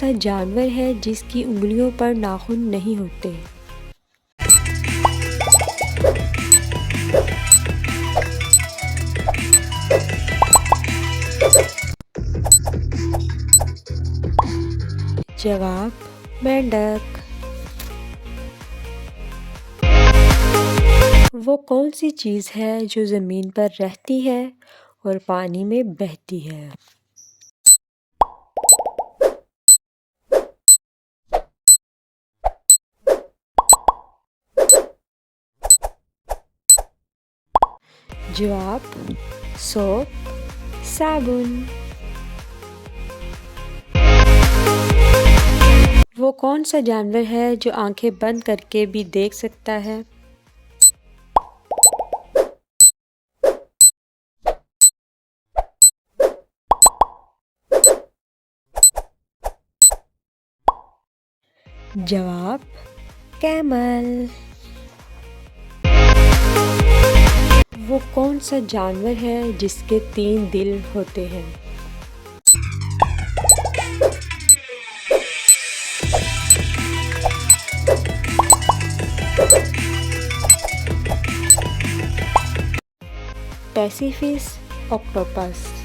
सा जानवर है जिसकी उंगलियों पर नाखून नहीं होते? जवाब मेंढक। वो कौन सी चीज़ है जो ज़मीन पर रहती है और पानी में बहती है? जवाब सोप, साबुन। वो कौन सा जानवर है जो आंखें बंद करके भी देख सकता है? जवाब कैमल। वो कौन सा जानवर है जिसके 3 दिल होते हैं? पैसिफिस, ऑक्टोपस।